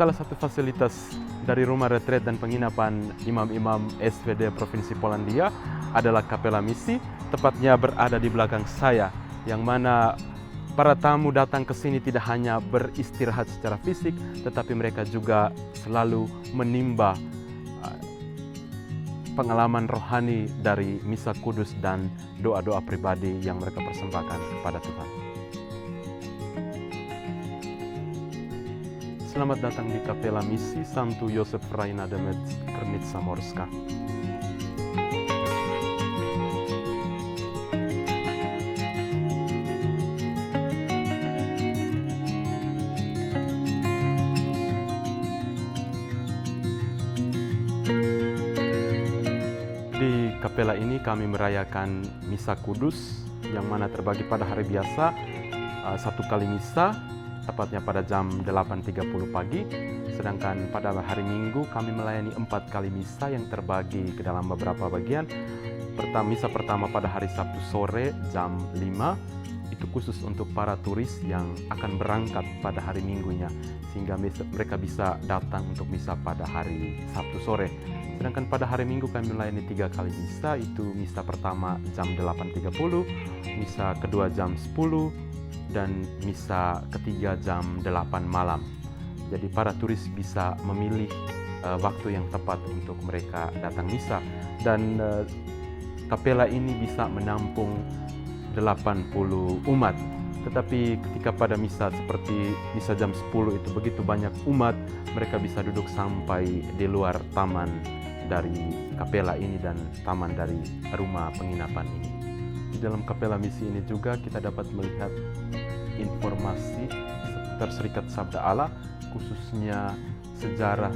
Salah satu fasilitas dari rumah retret dan penginapan imam-imam SVD Provinsi Polandia adalah Kapela Misi, tepatnya berada di belakang saya, yang mana para tamu datang ke sini tidak hanya beristirahat secara fisik, tetapi mereka juga selalu menimba pengalaman rohani dari misa kudus dan doa-doa pribadi yang mereka persembahkan kepada Tuhan. Selamat datang di Kapela Misi Santo Josef Raina Demet, Krnica Morska. Di kapela ini kami merayakan misa kudus yang mana terbagi pada hari biasa satu kali misa, tepatnya pada jam 8.30 pagi. Sedangkan pada hari Minggu kami melayani 4 kali misa yang terbagi ke dalam beberapa bagian. Misa pertama pada hari Sabtu sore jam 5, itu khusus untuk para turis yang akan berangkat pada hari Minggunya, sehingga mereka bisa datang untuk misa pada hari Sabtu sore. Sedangkan pada hari Minggu kami melayani 3 kali misa, itu misa pertama jam 8.30, misa kedua jam 10, dan misa ketiga jam 8 malam. Jadi para turis bisa memilih waktu yang tepat untuk mereka datang misa. Dan kapela ini bisa menampung 80 umat. Tetapi ketika pada misa seperti misa jam 10 itu begitu banyak umat, mereka bisa duduk sampai di luar taman dari kapela ini dan taman dari rumah penginapan ini. Di dalam Kapela Misi ini juga kita dapat melihat informasi seputar Serikat Sabda Allah, khususnya sejarah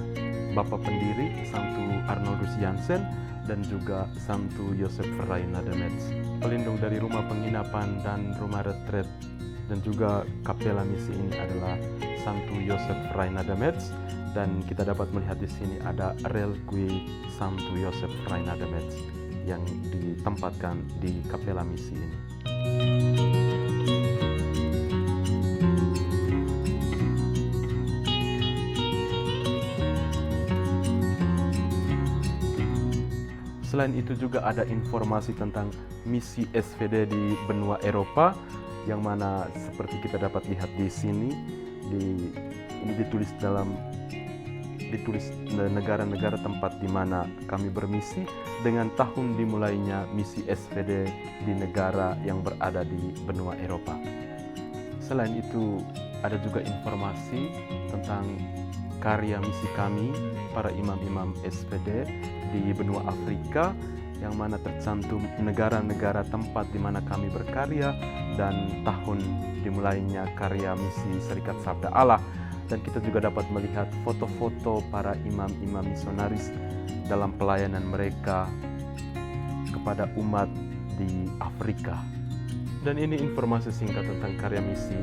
Bapak pendiri Santo Arnoldus Jansen dan juga Santo Josef Raina Demet. Pelindung dari rumah penginapan dan rumah retret dan juga Kapela Misi ini adalah Santo Josef Raina Demet, dan kita dapat melihat di sini ada religi Santo Josef Raina Demet yang ditempatkan di Kapela Misi ini. Selain itu juga ada informasi tentang misi SVD di benua Eropa, yang mana seperti kita dapat lihat di sini, ini ditulis negara-negara tempat di mana kami bermisi dengan tahun dimulainya misi SVD di negara yang berada di benua Eropa. Selain itu ada juga informasi tentang karya misi kami, para imam-imam SVD di benua Afrika, yang mana tercantum negara-negara tempat di mana kami berkarya dan tahun dimulainya karya misi Serikat Sabda Allah. Dan kita juga dapat melihat foto-foto para imam-imam misionaris dalam pelayanan mereka kepada umat di Afrika. Dan ini informasi singkat tentang karya misi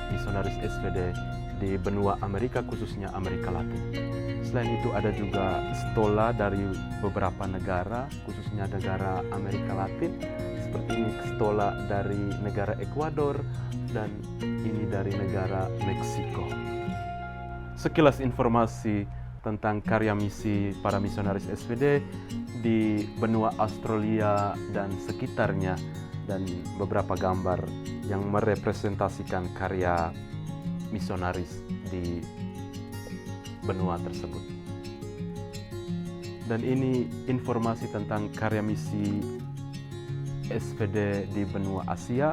misionaris SVD di benua Amerika, khususnya Amerika Latin. Selain itu ada juga stola dari beberapa negara, khususnya negara Amerika Latin. Seperti ini stola dari negara Ekuador dan ini dari negara Meksiko. Sekilas informasi tentang karya misi para misionaris SVD di benua Australia dan sekitarnya, dan beberapa gambar yang merepresentasikan karya misionaris di benua tersebut. Dan ini informasi tentang karya misi SVD di benua Asia,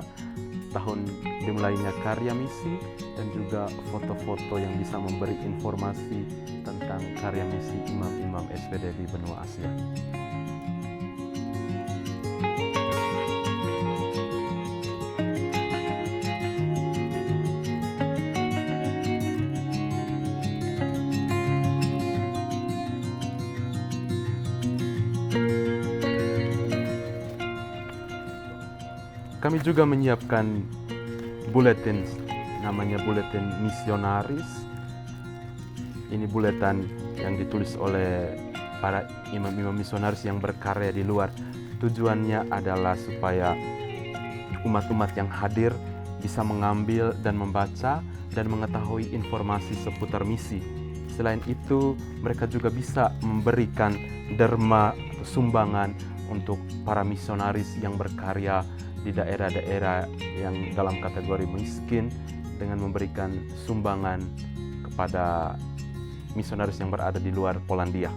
tahun dimulainya karya misi, dan juga foto-foto yang bisa memberi informasi tentang karya misi imam-imam SVD di benua Asia. Kami juga menyiapkan buletin, namanya buletin misionaris. Ini buletin yang ditulis oleh para imam-imam misionaris yang berkarya di luar. Tujuannya adalah supaya umat-umat yang hadir bisa mengambil dan membaca dan mengetahui informasi seputar misi, Selain itu, mereka juga bisa memberikan derma atau sumbangan untuk para misionaris yang berkarya di daerah-daerah yang dalam kategori miskin dengan memberikan sumbangan kepada misionaris yang berada di luar Polandia.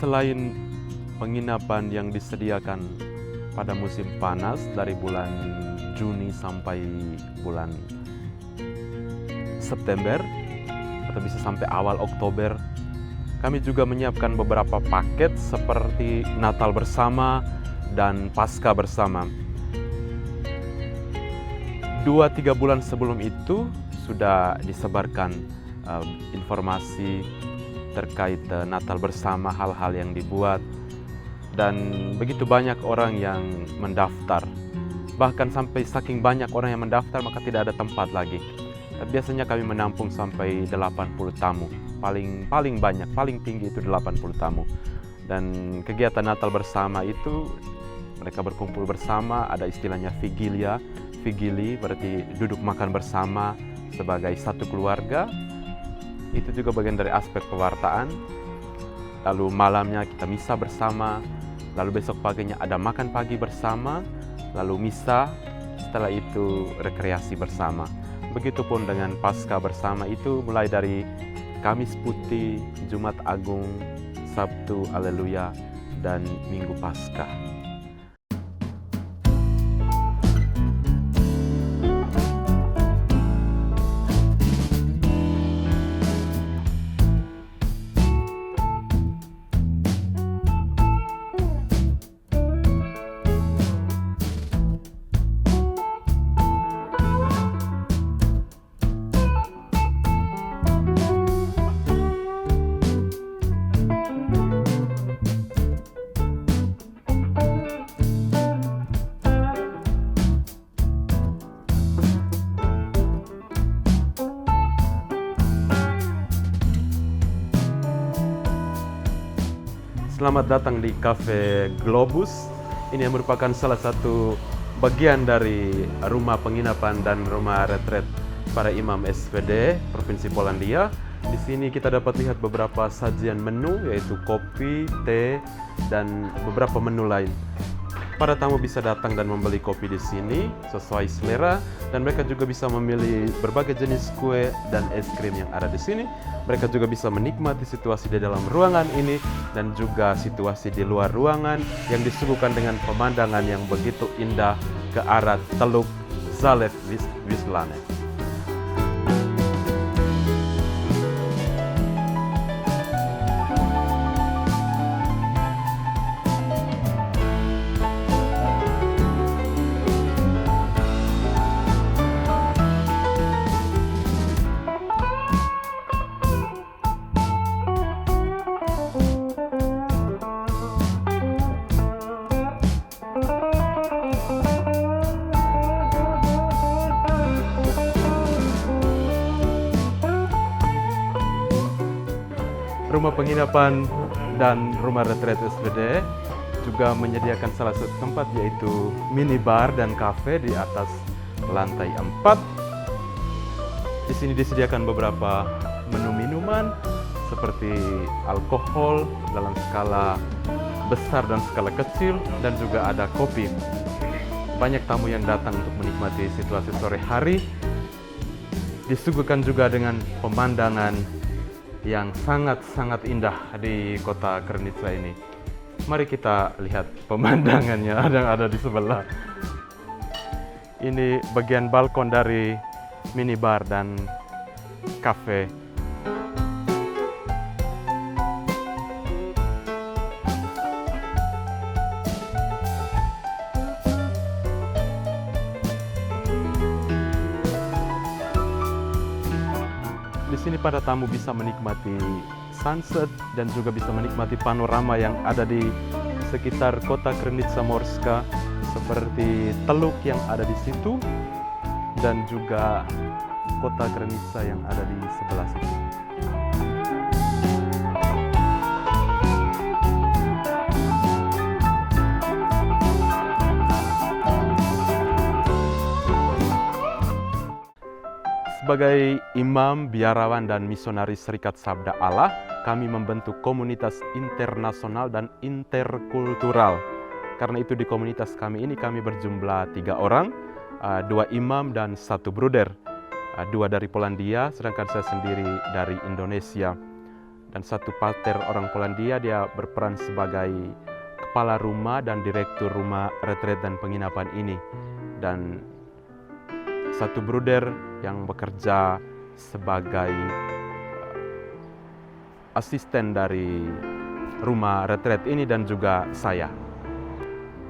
Selain penginapan yang disediakan pada musim panas dari bulan Juni sampai bulan September atau bisa sampai awal Oktober, kami juga menyiapkan beberapa paket seperti Natal bersama dan Paskah bersama. 2-3 bulan sebelum itu sudah disebarkan informasi terkait Natal bersama, hal-hal yang dibuat, dan begitu banyak orang yang mendaftar. Bahkan sampai saking banyak orang yang mendaftar maka tidak ada tempat lagi. Biasanya kami menampung sampai 80 tamu. Paling banyak, paling tinggi itu 80 tamu. Dan kegiatan Natal bersama itu mereka berkumpul bersama, ada istilahnya vigilia. Vigili berarti duduk makan bersama sebagai satu keluarga. Itu juga bagian dari aspek pewartaan. Lalu malamnya kita misa bersama, lalu besok paginya ada makan pagi bersama, lalu misa, setelah itu rekreasi bersama. Begitupun dengan Paskah bersama itu mulai dari Kamis Putih, Jumat Agung, Sabtu Haleluya, dan Minggu Paskah. Selamat datang di Cafe Globus. Ini yang merupakan salah satu bagian dari rumah penginapan dan rumah retret para imam SPD Provinsi Polandia. Di sini kita dapat lihat beberapa sajian menu, yaitu kopi, teh, dan beberapa menu lain. Para tamu bisa datang dan membeli kopi di sini sesuai selera, dan mereka juga bisa memilih berbagai jenis kue dan es krim yang ada di sini. Mereka juga bisa menikmati situasi di dalam ruangan ini dan juga situasi di luar ruangan yang disuguhkan dengan pemandangan yang begitu indah ke arah Teluk Zalew Wisłany. Rumah penginapan dan rumah retret SPD juga menyediakan salah satu tempat, yaitu minibar dan kafe di atas lantai 4. Di sini disediakan beberapa menu minuman seperti alkohol dalam skala besar dan skala kecil, dan juga ada kopi. Banyak tamu yang datang untuk menikmati situasi sore hari. Disuguhkan juga dengan pemandangan yang sangat-sangat indah di kota Krnica ini. Mari kita lihat pemandangannya yang ada di sebelah. Ini bagian balkon dari minibar dan kafe. Di sini para tamu bisa menikmati sunset dan juga bisa menikmati panorama yang ada di sekitar kota Krynica Morska, seperti teluk yang ada di situ, dan juga kota Krenisa yang ada di sebelah situ. Sebagai imam, biarawan, dan misionaris Serikat Sabda Allah, kami membentuk komunitas internasional dan interkultural. Karena itu di komunitas kami ini kami berjumlah 3 orang, 2 imam dan 1 bruder. 2 dari Polandia, sedangkan saya sendiri dari Indonesia. Dan 1 pater orang Polandia, dia berperan sebagai kepala rumah dan direktur rumah retret dan penginapan ini. Dan 1 bruder yang bekerja sebagai asisten dari rumah retret ini dan juga saya.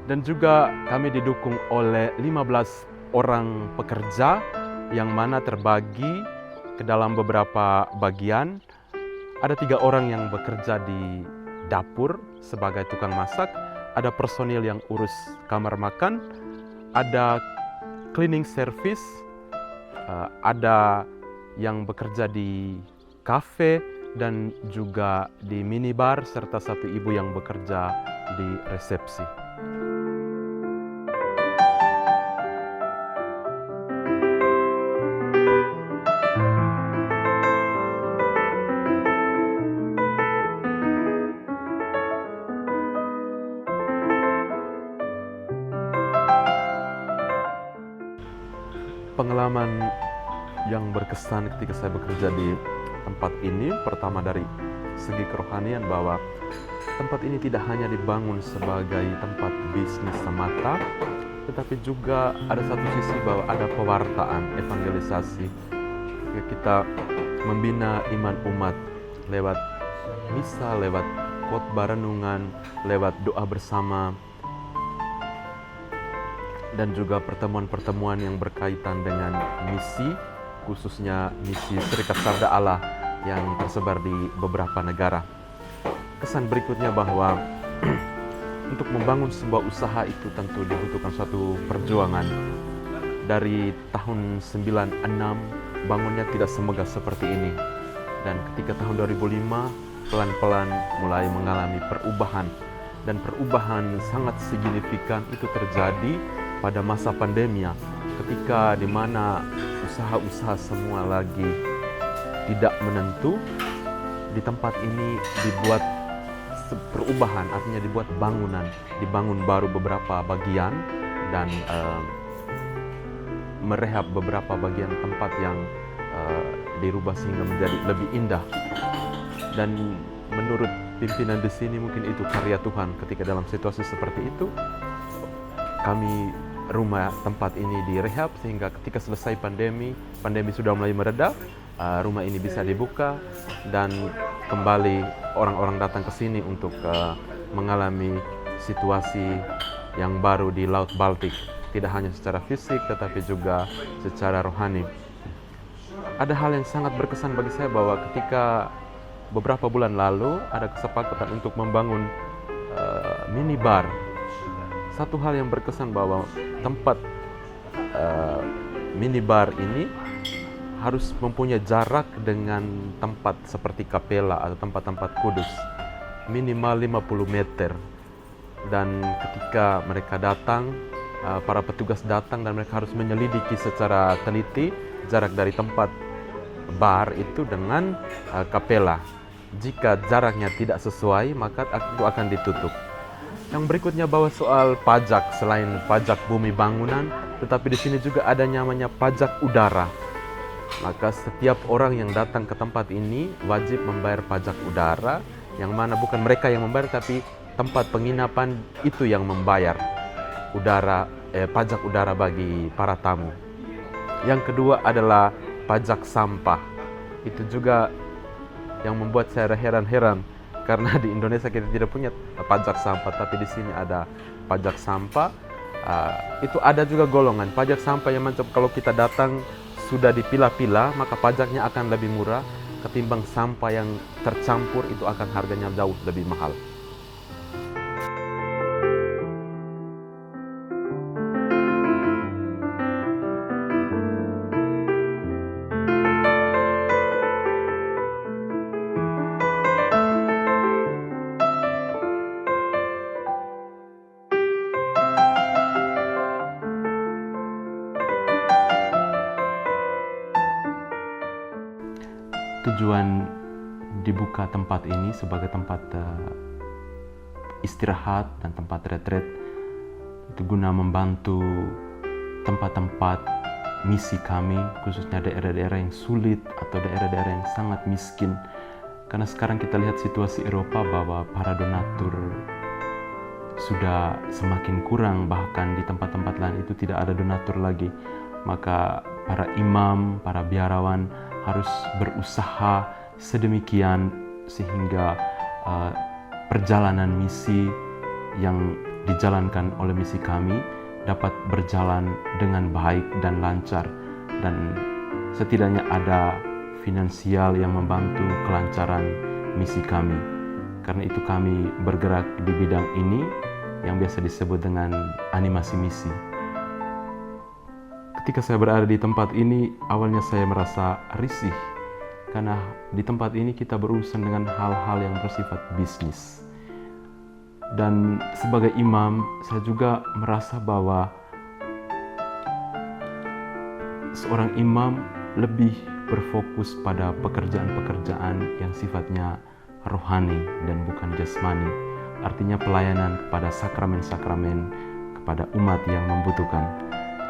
Dan juga kami didukung oleh 15 orang pekerja yang mana terbagi ke dalam beberapa bagian. Ada 3 orang yang bekerja di dapur sebagai tukang masak, ada personil yang urus kamar makan, ada cleaning service, ada yang bekerja di kafe dan juga di minibar, serta 1 ibu yang bekerja di resepsi. Pengalaman yang berkesan ketika saya bekerja di tempat ini, pertama dari segi kerohanian, bahwa tempat ini tidak hanya dibangun sebagai tempat bisnis semata, tetapi juga ada satu sisi bahwa ada pewartaan, evangelisasi. Kita membina iman umat lewat misa, lewat khotbah renungan, lewat doa bersama, dan juga pertemuan-pertemuan yang berkaitan dengan misi, khususnya misi Serikat Sabda Allah yang tersebar di beberapa negara. Kesan berikutnya bahwa untuk membangun sebuah usaha itu tentu dibutuhkan suatu perjuangan. Dari tahun 96 bangunnya tidak semegah seperti ini. Dan ketika tahun 2005 pelan-pelan mulai mengalami perubahan. Dan perubahan sangat signifikan itu terjadi pada masa pandemi, ketika di mana usaha-usaha semua lagi tidak menentu. Di tempat ini dibuat perubahan, artinya dibuat bangunan, dibangun baru beberapa bagian dan merehab beberapa bagian tempat yang dirubah sehingga menjadi lebih indah. Dan menurut pimpinan di sini mungkin itu karya Tuhan. Ketika dalam situasi seperti itu, kami rumah tempat ini direhab sehingga ketika selesai pandemi sudah mulai mereda, rumah ini bisa dibuka dan kembali orang-orang datang ke sini untuk mengalami situasi yang baru di Laut Baltik, tidak hanya secara fisik tetapi juga secara rohani. Ada hal yang sangat berkesan bagi saya bahwa ketika beberapa bulan lalu ada kesepakatan untuk membangun minibar. Satu hal yang berkesan bahwa tempat minibar ini harus mempunyai jarak dengan tempat seperti kapela atau tempat-tempat kudus minimal 50 meter. Dan ketika mereka datang, para petugas datang dan mereka harus menyelidiki secara teliti jarak dari tempat bar itu dengan kapela. Jika jaraknya tidak sesuai, maka itu akan ditutup. Yang berikutnya bahwa soal pajak, selain pajak bumi bangunan, tetapi di sini juga ada namanya pajak udara. Maka setiap orang yang datang ke tempat ini wajib membayar pajak udara, yang mana bukan mereka yang membayar, tapi tempat penginapan itu yang membayar pajak udara bagi para tamu. Yang kedua adalah pajak sampah. Itu juga yang membuat saya heran-heran. Karena di Indonesia kita tidak punya pajak sampah, tapi di sini ada pajak sampah. Itu ada juga golongan pajak sampah yang macam kalau kita datang sudah dipilah-pilah, maka pajaknya akan lebih murah ketimbang sampah yang tercampur, itu akan harganya jauh lebih mahal. tujuan dibuka tempat ini sebagai tempat istirahat dan tempat retret itu guna membantu tempat-tempat misi kami, khususnya daerah-daerah yang sulit atau daerah-daerah yang sangat miskin. Karena sekarang kita lihat situasi Eropa bahwa para donatur sudah semakin kurang, bahkan di tempat-tempat lain itu tidak ada donatur lagi. Maka para imam, para biarawan harus berusaha sedemikian sehingga perjalanan misi yang dijalankan oleh misi kami dapat berjalan dengan baik dan lancar, dan setidaknya ada finansial yang membantu kelancaran misi kami. Karena itu kami bergerak di bidang ini yang biasa disebut dengan animasi misi. Ketika saya berada di tempat ini, awalnya saya merasa risih karena di tempat ini kita berurusan dengan hal-hal yang bersifat bisnis. Dan sebagai imam, saya juga merasa bahwa seorang imam lebih berfokus pada pekerjaan-pekerjaan yang sifatnya rohani dan bukan jasmani. Artinya pelayanan kepada sakramen-sakramen, kepada umat yang membutuhkan.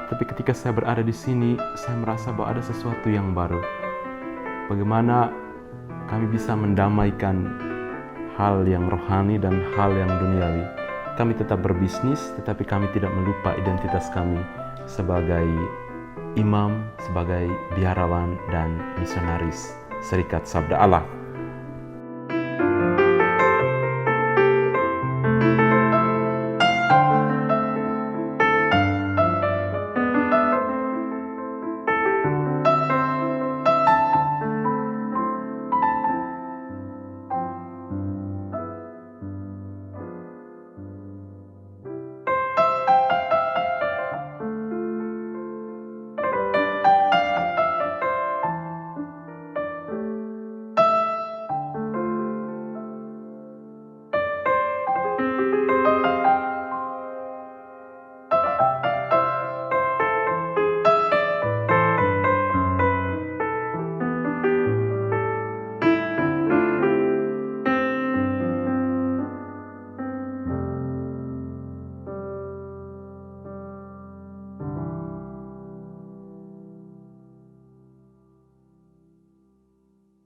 Tapi ketika saya berada di sini, saya merasa bahwa ada sesuatu yang baru. Bagaimana kami bisa mendamaikan hal yang rohani dan hal yang duniawi. Kami tetap berbisnis, tetapi kami tidak melupa identitas kami sebagai imam, sebagai biarawan dan misionaris Serikat Sabda Allah.